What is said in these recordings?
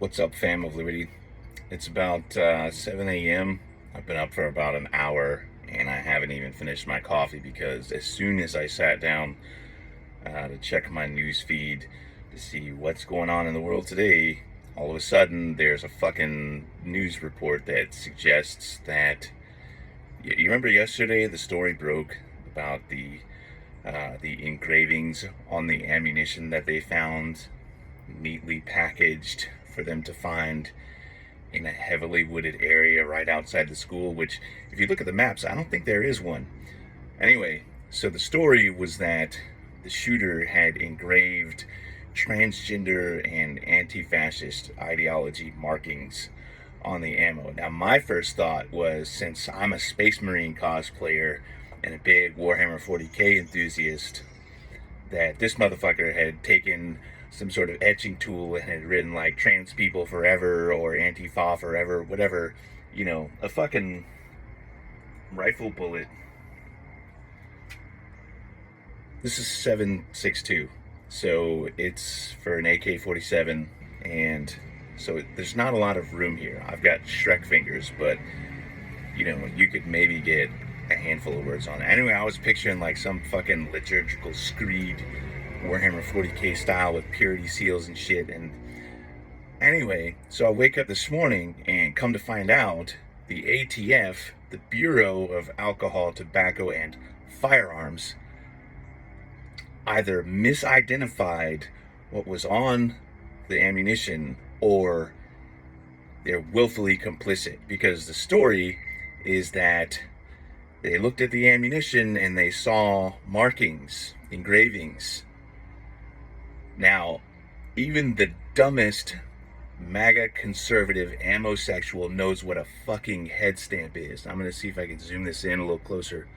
What's up, fam of Liberty? It's about 7 a.m. I've been up for about an hour and I haven't even finished my coffee because as soon as I sat down to check my news feed to see what's going on in the world today, all of a sudden there's a fucking news report that suggests that you remember yesterday the story broke about the engravings on the ammunition that they found neatly packaged for them to find in a heavily wooded area right outside the school, which if you look at the maps, I don't think there is one. Anyway, so the story was that the shooter had engraved transgender and anti-fascist ideology markings on the ammo. Now my first thought was, since I'm a Space Marine cosplayer and a big Warhammer 40k enthusiast, that this motherfucker had taken some sort of etching tool and had written like trans people forever or antifa forever, whatever, a fucking rifle bullet. This is 7.62, so it's for an AK-47, and so there's not a lot of room here. I've got Shrek fingers, but you could maybe get a handful of words on it. Anyway, I was picturing like some fucking liturgical screed Warhammer 40k style with purity seals and shit. And anyway, so I wake up this morning and come to find out the ATF, the Bureau of Alcohol, Tobacco, and Firearms, either misidentified what was on the ammunition or they're willfully complicit, because the story is that they looked at the ammunition and they saw markings, engravings. Now, even the dumbest MAGA conservative ammosexual knows what a fucking headstamp is. I'm going to see if I can zoom this in a little closer.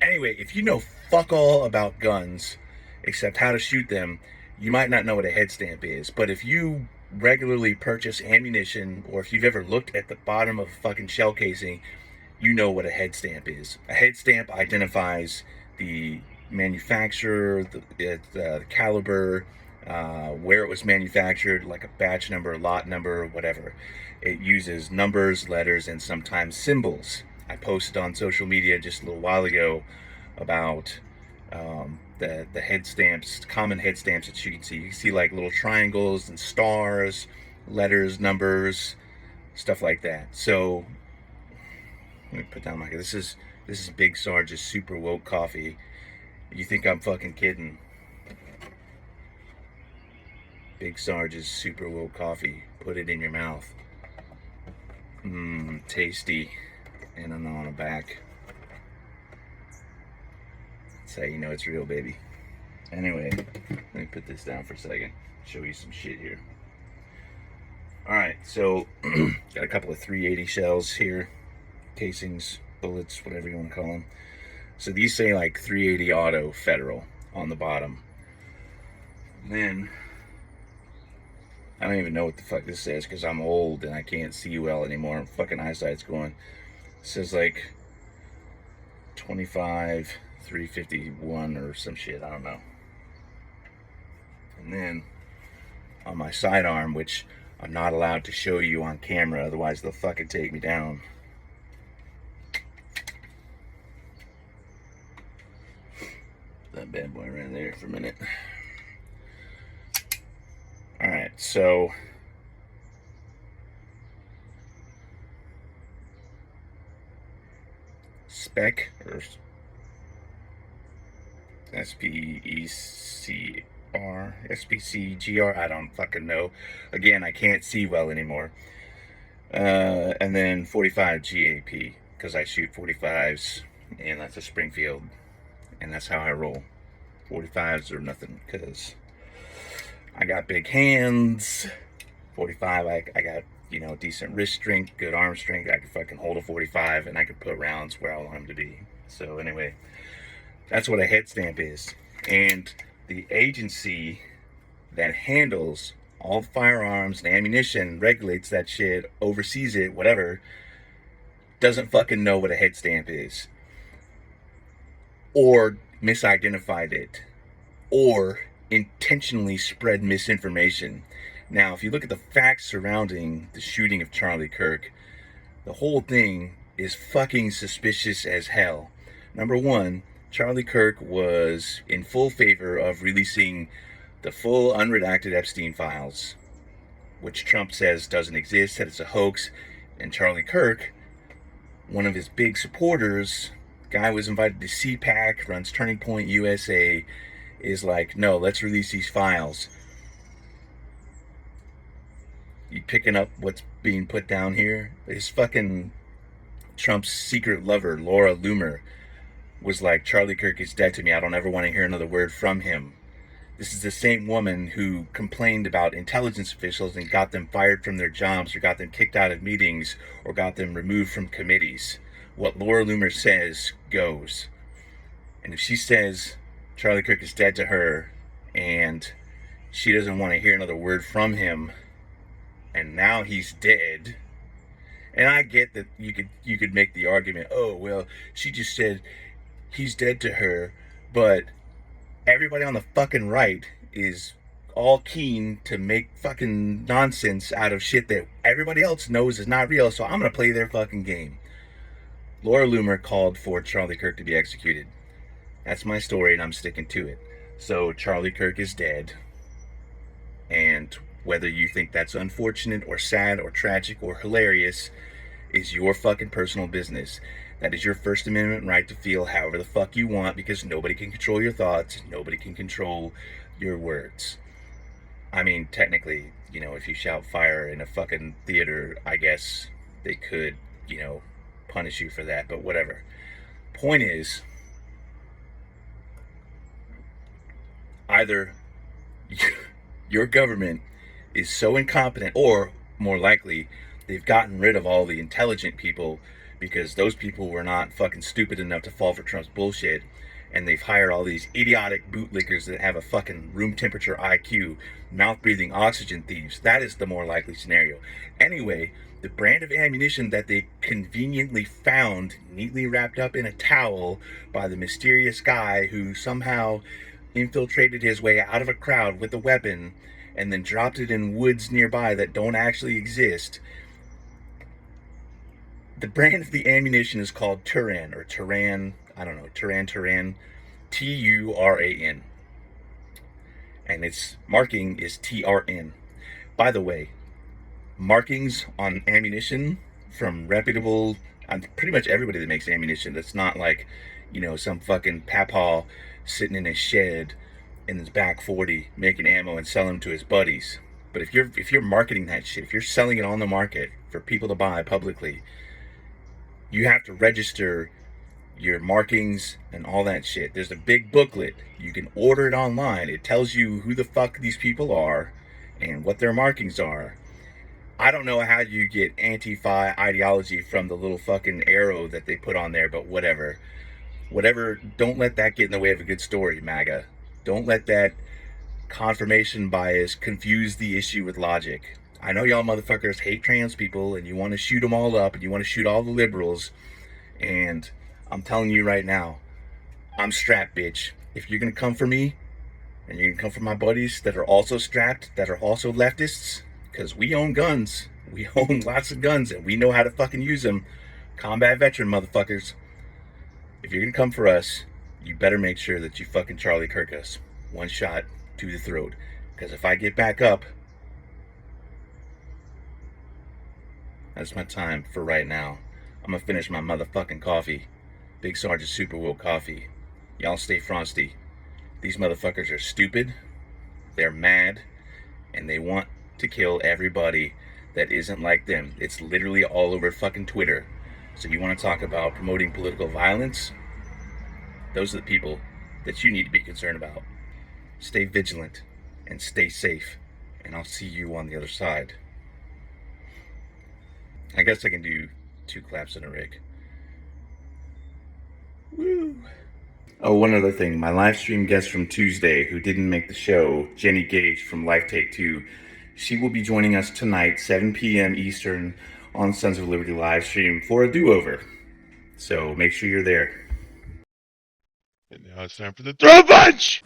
Anyway, if you know fuck all about guns, except how to shoot them, you might not know what a headstamp is. But if you regularly purchase ammunition, or if you've ever looked at the bottom of a fucking shell casing, you know what a headstamp is. A headstamp identifies the manufacturer, the caliber, where it was manufactured, like a batch number, lot number, whatever. It uses numbers, letters, and sometimes symbols. I posted on social media just a little while ago about the head stamps, common head stamps that you can see. You can see like little triangles and stars, letters, numbers, stuff like that. So let me put down my. This is Big Sarge's super woke coffee. You think I'm fucking kidding? Big Sarge's super woke coffee. Put it in your mouth. Tasty. And on the back. That's how you know it's real, baby. Anyway, let me put this down for a second. Show you some shit here. Alright, so got a couple of 380 shells here. Casings, bullets, whatever you want to call them. So these say like 380 auto federal on the bottom. And then I don't even know what the fuck this says because I'm old and I can't see well anymore. Fucking eyesight's going. It says like 25 351 or some shit, I don't know. And then on my sidearm, which I'm not allowed to show you on camera, otherwise they'll fucking take me down. That bad boy right there for a minute. Alright, so spec or SPCGR, I don't fucking know. Again, I can't see well anymore. And then 45 GAP, because I shoot 45s, and that's a Springfield, and that's how I roll. 45s or nothing, because I got big hands. 45, I got, decent wrist strength, good arm strength. I can fucking hold a 45, and I can put rounds where I want them to be. So anyway, that's what a head stamp is. And the agency that handles all firearms and ammunition, regulates that shit, oversees it, whatever, doesn't fucking know what a head stamp is. Or misidentified it, or intentionally spread misinformation. Now, if you look at the facts surrounding the shooting of Charlie Kirk, the whole thing is fucking suspicious as hell. Number one, Charlie Kirk was in full favor of releasing the full unredacted Epstein files, which Trump says doesn't exist, that it's a hoax. And Charlie Kirk, one of his big supporters, guy was invited to CPAC, runs Turning Point USA, is like, no, let's release these files. You picking up what's being put down here? His fucking Trump's secret lover, Laura Loomer, was like, Charlie Kirk is dead to me. I don't ever want to hear another word from him. This is the same woman who complained about intelligence officials and got them fired from their jobs, or got them kicked out of meetings, or got them removed from committees. What Laura Loomer says goes. And if she says Charlie Kirk is dead to her and she doesn't want to hear another word from him, and now he's dead, and I get that you could make the argument, oh, well, she just said he's dead to her, but everybody on the fucking right is all keen to make fucking nonsense out of shit that everybody else knows is not real, so I'm gonna play their fucking game. Laura Loomer called for Charlie Kirk to be executed. That's my story, and I'm sticking to it. So Charlie Kirk is dead, and whether you think that's unfortunate or sad or tragic or hilarious is your fucking personal business. That is your First Amendment right to feel however the fuck you want, because nobody can control your thoughts, nobody can control your words. I mean, technically, if you shout fire in a fucking theater, I guess they could, punish you for that, but whatever. Point is, either your government is so incompetent, or more likely, they've gotten rid of all the intelligent people because those people were not fucking stupid enough to fall for Trump's bullshit, and they've hired all these idiotic bootlickers that have a fucking room temperature IQ, mouth-breathing oxygen thieves. That is the more likely scenario. Anyway, the brand of ammunition that they conveniently found neatly wrapped up in a towel by the mysterious guy who somehow infiltrated his way out of a crowd with a weapon and then dropped it in woods nearby that don't actually exist. The brand of the ammunition is called Turan, or Turan, I don't know, Turan, Turan. And its marking is TRN. By the way, markings on ammunition from reputable, pretty much everybody that makes ammunition, that's not like, some fucking papaw sitting in his shed in his back 40 making ammo and selling them to his buddies. But if you're marketing that shit, if you're selling it on the market for people to buy publicly, you have to register your markings and all that shit. There's a big booklet. You can order it online. It tells you who the fuck these people are and what their markings are. I don't know how you get Antifa ideology from the little fucking arrow that they put on there, but whatever. Whatever, don't let that get in the way of a good story, MAGA. Don't let that confirmation bias confuse the issue with logic. I know y'all motherfuckers hate trans people and you want to shoot them all up and you want to shoot all the liberals, and I'm telling you right now, I'm strapped, bitch. If you're gonna come for me, and you're gonna come for my buddies that are also strapped, that are also leftists, because we own guns. We own lots of guns and we know how to fucking use them. Combat veteran motherfuckers. If you're gonna come for us, you better make sure that you fucking Charlie Kirk us. One shot to the throat. Because if I get back up, that's my time for right now. I'm gonna finish my motherfucking coffee. Big Sergeant Super Will coffee. Y'all stay frosty. These motherfuckers are stupid, they're mad, and they want to kill everybody that isn't like them. It's literally all over fucking Twitter. So you want to talk about promoting political violence? Those are the people that you need to be concerned about. Stay vigilant and stay safe, and I'll see you on the other side. I guess I can do 2 claps in a rig. Woo! Oh, one other thing. My live stream guest from Tuesday, who didn't make the show, Jenny Gage from Life Take 2, she will be joining us tonight, 7 p.m. Eastern, on Sons of Liberty live stream for a do-over. So make sure you're there. And now it's time for the throw punch!